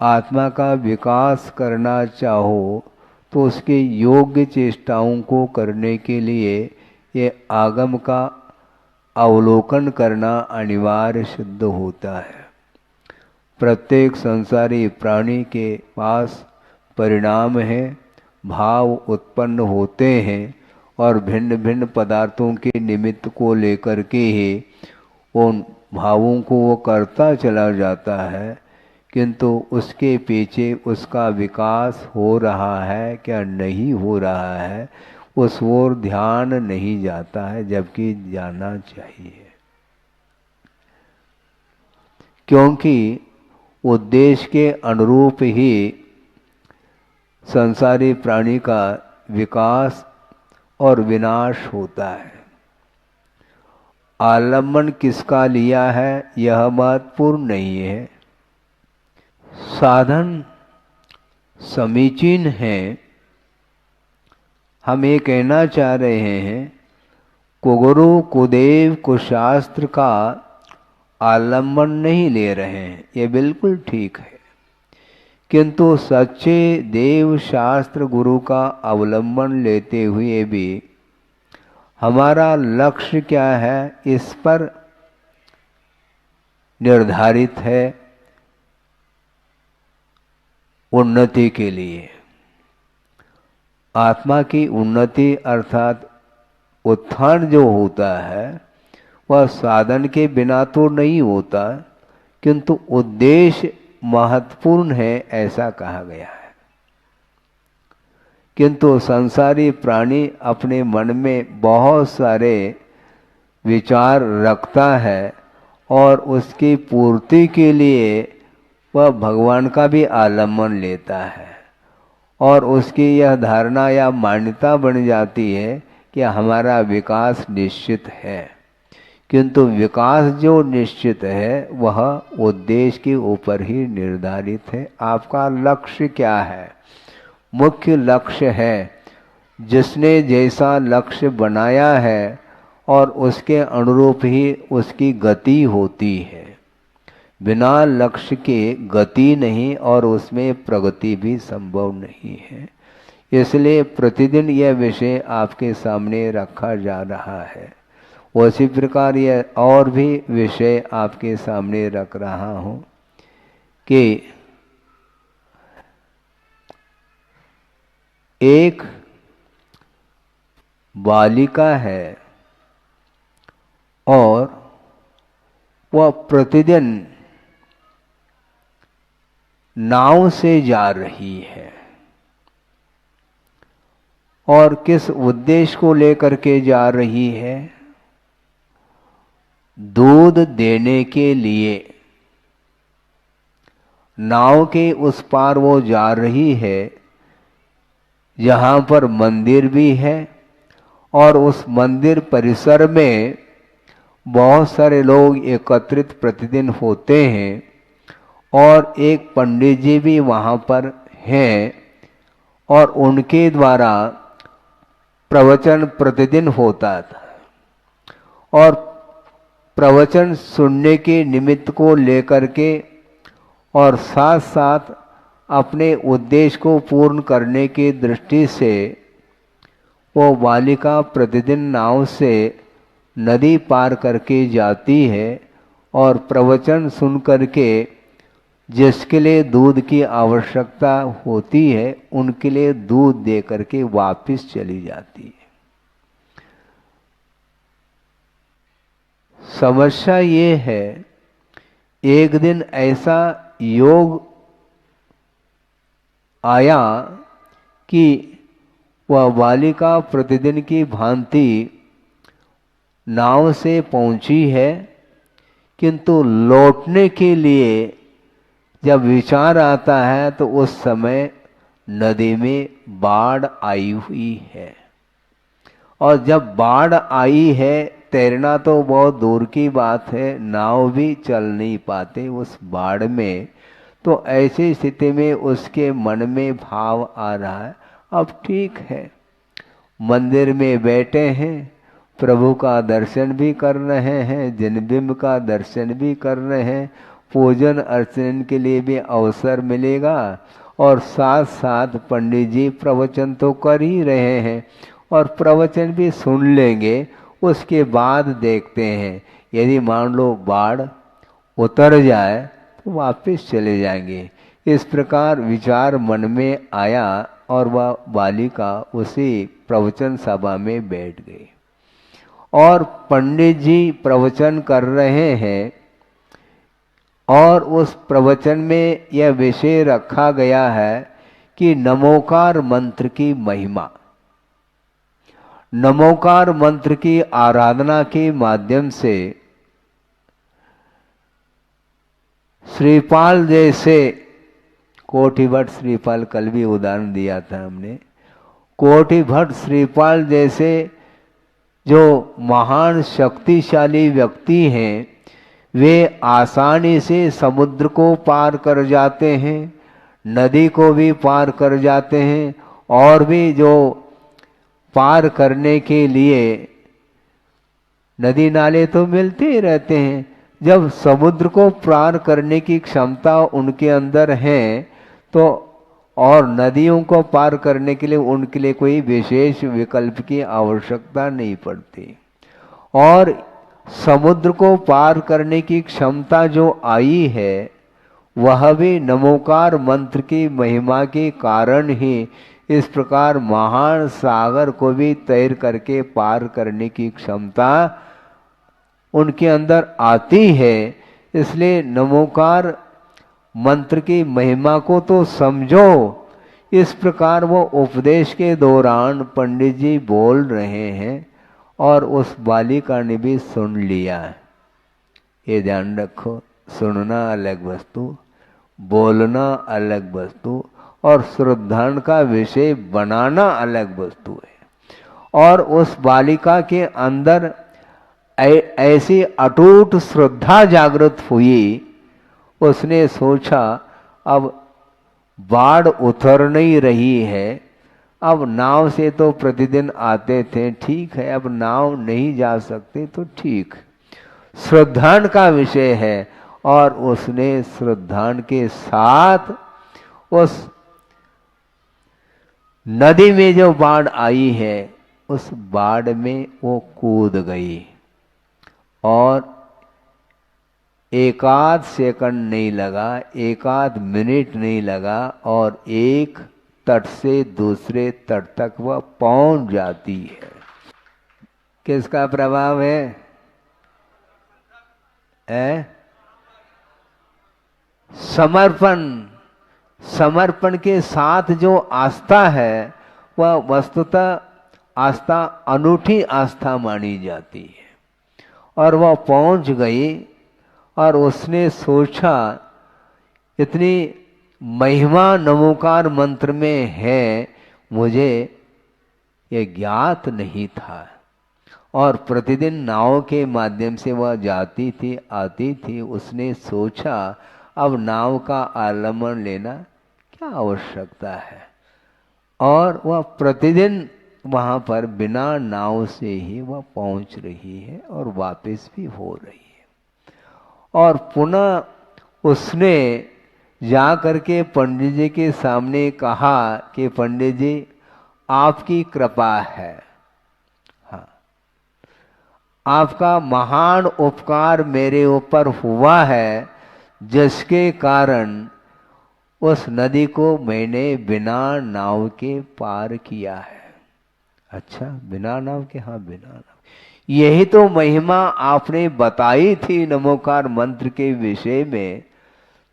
आत्मा का विकास करना चाहो, तो उसके योग्य चेष्टाओं को करने के लिए ये आगम का अवलोकन करना अनिवार्य सिद्ध होता है। प्रत्येक संसारी प्राणी के पास परिणाम है, भाव उत्पन्न होते हैं और भिन्न भिन्न पदार्थों के निमित्त को लेकर के ही उन भावों को वो करता चला जाता है, किंतु उसके पीछे उसका विकास हो रहा है क्या नहीं हो रहा है, उस ओर ध्यान नहीं जाता है, जबकि जाना चाहिए। क्योंकि उद्देश्य के अनुरूप ही संसारी प्राणी का विकास और विनाश होता है। आलम्बन किसका लिया है यह महत्वपूर्ण नहीं है। साधन समीचीन है। हम ये कहना चाह रहे हैं, कुगुरु कुदेव कुशास्त्र का आलम्बन नहीं ले रहे हैं, ये बिल्कुल ठीक है, किंतु सच्चे देव शास्त्र गुरु का अवलंबन लेते हुए भी हमारा लक्ष्य क्या है इस पर निर्धारित है। उन्नति के लिए, आत्मा की उन्नति अर्थात उत्थान जो होता है वह साधन के बिना तो नहीं होता, किंतु उद्देश्य महत्वपूर्ण है ऐसा कहा गया है। किंतु संसारी प्राणी अपने मन में बहुत सारे विचार रखता है और उसकी पूर्ति के लिए वह भगवान का भी आलम्बन लेता है और उसकी यह धारणा या मान्यता बन जाती है कि हमारा विकास निश्चित है, किंतु विकास जो निश्चित है वह उद्देश्य के ऊपर ही निर्धारित है। आपका लक्ष्य क्या है? मुख्य लक्ष्य है, जिसने जैसा लक्ष्य बनाया है और उसके अनुरूप ही उसकी गति होती है। बिना लक्ष्य के गति नहीं और उसमें प्रगति भी संभव नहीं है। इसलिए प्रतिदिन यह विषय आपके सामने रखा जा रहा है। उसी प्रकार यह और भी विषय आपके सामने रख रहा हूँ कि एक बालिका है और वह प्रतिदिन नाव से जा रही है और किस उद्देश्य को लेकर के जा रही है? दूध देने के लिए। नाव के उस पार वो जा रही है जहां पर मंदिर भी है और उस मंदिर परिसर में बहुत सारे लोग एकत्रित प्रतिदिन होते हैं और एक पंडित जी भी वहां पर हैं और उनके द्वारा प्रवचन प्रतिदिन होता था और प्रवचन सुनने के निमित्त को लेकर के और साथ साथ अपने उद्देश्य को पूर्ण करने की दृष्टि से वो बालिका प्रतिदिन नाव से नदी पार करके जाती है और प्रवचन सुन करके जिसके लिए दूध की आवश्यकता होती है उनके लिए दूध दे करके वापस चली जाती है। समस्या ये है, एक दिन ऐसा योग आया कि वह बालिका प्रतिदिन की भांति नाव से पहुंची है, किंतु लौटने के लिए जब विचार आता है तो उस समय नदी में बाढ़ आई हुई है और जब बाढ़ आई है, तैरना तो बहुत दूर की बात है, नाव भी चल नहीं पाते उस बाढ़ में। तो ऐसी स्थिति में उसके मन में भाव आ रहा है, अब ठीक है, मंदिर में बैठे हैं, प्रभु का दर्शन भी कर रहे हैं, जन्मबिंब का दर्शन भी कर रहे हैं, पूजन अर्चन के लिए भी अवसर मिलेगा, और साथ साथ पंडित जी प्रवचन तो कर ही रहे हैं और प्रवचन भी सुन लेंगे। उसके बाद देखते हैं, यदि मान लो बाढ़ उतर जाए तो वापस चले जाएंगे। इस प्रकार विचार मन में आया और वह बालिका उसी प्रवचन सभा में बैठ गई। और पंडित जी प्रवचन कर रहे हैं और उस प्रवचन में यह विषय रखा गया है कि नमोकार मंत्र की महिमा। नमोकार मंत्र की आराधना के माध्यम से श्रीपाल जैसे, कोटि भट्ट श्रीपाल, कल भी उदाहरण दिया था हमने, कोटि भट्ट श्रीपाल जैसे जो महान शक्तिशाली व्यक्ति हैं, वे आसानी से समुद्र को पार कर जाते हैं, नदी को भी पार कर जाते हैं, और भी जो पार करने के लिए नदी नाले तो मिलते ही रहते हैं। जब समुद्र को पार करने की क्षमता उनके अंदर है तो, और नदियों को पार करने के लिए उनके लिए कोई विशेष विकल्प की आवश्यकता नहीं पड़ती। और समुद्र को पार करने की क्षमता जो आई है वह भी नमोकार मंत्र की महिमा के कारण ही इस प्रकार महान सागर को भी तैर करके पार करने की क्षमता उनके अंदर आती है। इसलिए नमोकार मंत्र की महिमा को तो समझो। इस प्रकार वो उपदेश के दौरान पंडित जी बोल रहे हैं और उस बालिका ने भी सुन लिया। ये ध्यान रखो, सुनना अलग वस्तु, बोलना अलग वस्तु, और श्रद्धान का विषय बनाना अलग वस्तु है। और उस बालिका के अंदर ऐसी अटूट श्रद्धा जागृत हुई, उसने सोचा अब बाढ़ उतर नहीं रही है, अब नाव से तो प्रतिदिन आते थे, ठीक है, अब नाव नहीं जा सकते तो ठीक, श्रद्धान का विषय है। और उसने श्रद्धान के साथ उस नदी में जो बाढ़ आई है उस बाढ़ में वो कूद गई, और एकाध सेकंड नहीं लगा, एकाध मिनट नहीं लगा, और एक तट से दूसरे तट तक वह पहुंच जाती है। किसका प्रभाव है? समर्पण। समर्पण के साथ जो आस्था है वह वस्तुतः आस्था अनूठी आस्था मानी जाती है। और वह पहुंच गई और उसने सोचा इतनी महिमा नमोकार मंत्र में है, मुझे ये ज्ञात नहीं था। और प्रतिदिन नाव के माध्यम से वह जाती थी आती थी। उसने सोचा अब नाव का आलम्बन लेना क्या आवश्यकता है, और वह प्रतिदिन वहाँ पर बिना नाव से ही वह पहुँच रही है और वापस भी हो रही है। और पुनः उसने जा करके पंडित जी के सामने कहा कि पंडित जी आपकी कृपा है, हाँ, आपका महान उपकार मेरे ऊपर हुआ है, जिसके कारण उस नदी को मैंने बिना नाव के पार किया है। अच्छा, बिना नाव के? हाँ, बिना नाव। यही तो महिमा आपने बताई थी नमोकार मंत्र के विषय में,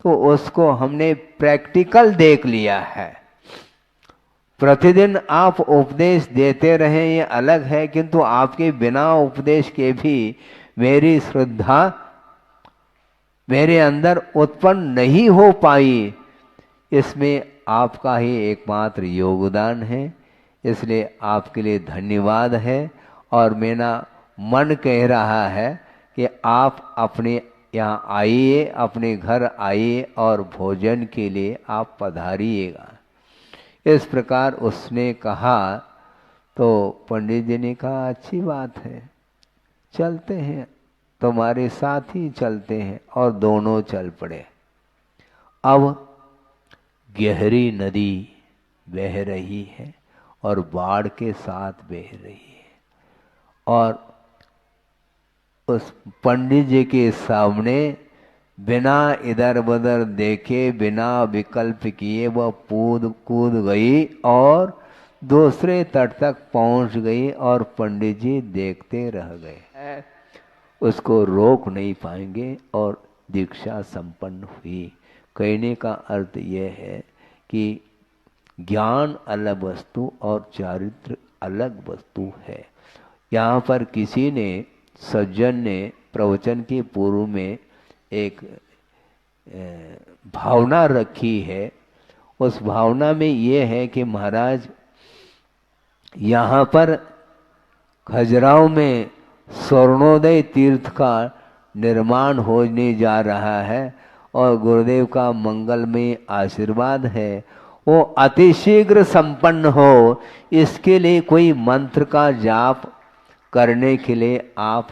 तो उसको हमने प्रैक्टिकल देख लिया है। प्रतिदिन आप उपदेश देते रहे ये अलग है, किंतु आपके बिना उपदेश के भी मेरी श्रद्धा मेरे अंदर उत्पन्न नहीं हो पाई। इसमें आपका ही एकमात्र योगदान है। इसलिए आपके लिए धन्यवाद है। और मेरा मन कह रहा है कि आप अपने यहाँ आइए, अपने घर आइए और भोजन के लिए आप पधारिएगा। इस प्रकार उसने कहा तो पंडित जी ने कहा अच्छी बात है, चलते हैं, तुम्हारे साथ ही चलते हैं। और दोनों चल पड़े। अब गहरी नदी बह रही है और बाढ़ के साथ बह रही है, और उस पंडित जी के सामने बिना इधर उधर देखे, बिना विकल्प किए वह कूद गई और दूसरे तट तक पहुंच गई। और पंडित जी देखते रह गए, उसको रोक नहीं पाएंगे और दीक्षा संपन्न हुई। कहने का अर्थ यह है कि ज्ञान अलग वस्तु और चारित्र अलग वस्तु है। यहाँ पर किसी ने, सज्जन ने प्रवचन के पूर्व में एक भावना रखी है। उस भावना में ये है कि महाराज यहाँ पर खजुराहो में स्वर्णोदय तीर्थ का निर्माण होने जा रहा है और गुरुदेव का मंगलमय आशीर्वाद है, वो अतिशीघ्र संपन्न हो, इसके लिए कोई मंत्र का जाप करने के लिए आप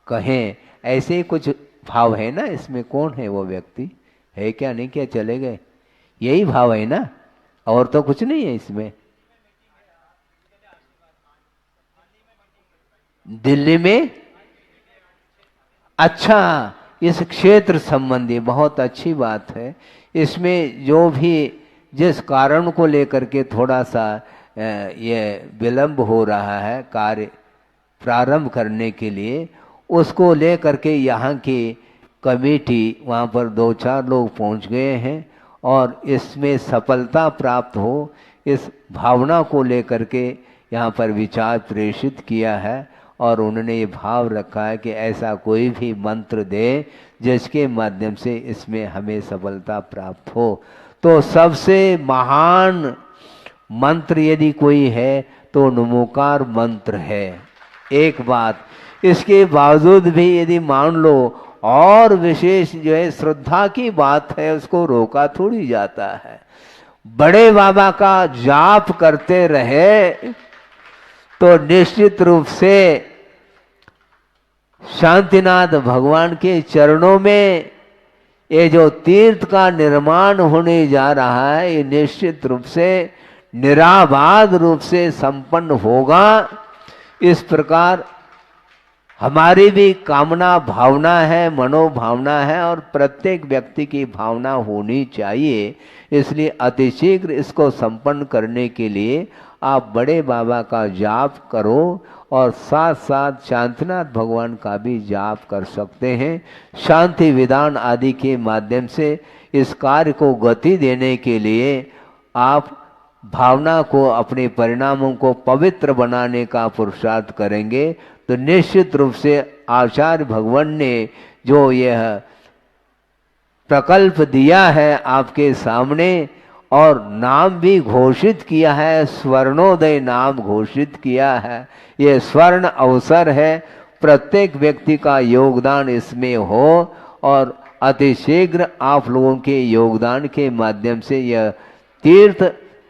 कहें। ऐसे कुछ भाव है ना इसमें। कौन है वो व्यक्ति? है क्या? नहीं क्या? चले गए? यही भाव है ना, और तो कुछ नहीं है इसमें। दिल्ली में? अच्छा, इस क्षेत्र संबंधी बहुत अच्छी बात है। इसमें जो भी जिस कारण को लेकर के थोड़ा सा ये विलंब हो रहा है कार्य प्रारंभ करने के लिए, उसको लेकर के यहाँ की कमेटी, वहाँ पर 2-4 लोग पहुँच गए हैं और इसमें सफलता प्राप्त हो, इस भावना को लेकर के यहाँ पर विचार प्रेषित किया है। और उन्होंने ये भाव रखा है कि ऐसा कोई भी मंत्र दे जिसके माध्यम से इसमें हमें सफलता प्राप्त हो। तो सबसे महान मंत्र यदि कोई है तो नमोकार मंत्र है। एक बात, इसके बावजूद भी यदि मान लो और विशेष जो है श्रद्धा की बात है, उसको रोका थोड़ी जाता है। बड़े बाबा का जाप करते रहे तो निश्चित रूप से शांतिनाथ भगवान के चरणों में ये जो तीर्थ का निर्माण होने जा रहा है, ये निश्चित रूप से निराबाद रूप से संपन्न होगा। इस प्रकार हमारी भी कामना भावना है, मनोभावना है, और प्रत्येक व्यक्ति की भावना होनी चाहिए। इसलिए अतिशीघ्र इसको संपन्न करने के लिए आप बड़े बाबा का जाप करो और साथ साथ शांतिनाथ भगवान का भी जाप कर सकते हैं। शांति विधान आदि के माध्यम से इस कार्य को गति देने के लिए आप भावना को, अपने परिणामों को पवित्र बनाने का पुरुषार्थ करेंगे तो निश्चित रूप से आचार्य भगवान ने जो यह प्रकल्प दिया है आपके सामने और नाम भी घोषित किया है, स्वर्णोदय नाम घोषित किया है, ये स्वर्ण अवसर है। प्रत्येक व्यक्ति का योगदान इसमें हो और अतिशीघ्र आप लोगों के योगदान के माध्यम से यह तीर्थ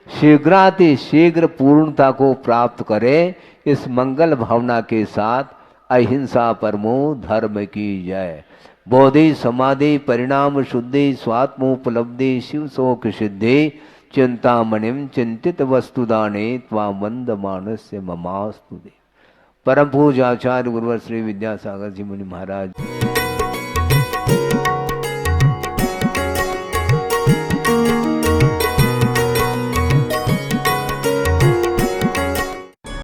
शीघ्रातिशीघ्र पूर्णता को प्राप्त करे। इस मंगल भावना के साथ अहिंसा परमो धर्म की जय। बोधि समाधि परिणाम शुद्धि स्वात्मोपलब्धि शिव शोक सिद्धि चिंतामणिम चिंतित वस्तुदाने त्वा मंद मानस्य ममास्तुते। परम पूज्य आचार्य गुरुवर श्री विद्यासागर जी मुनि महाराज।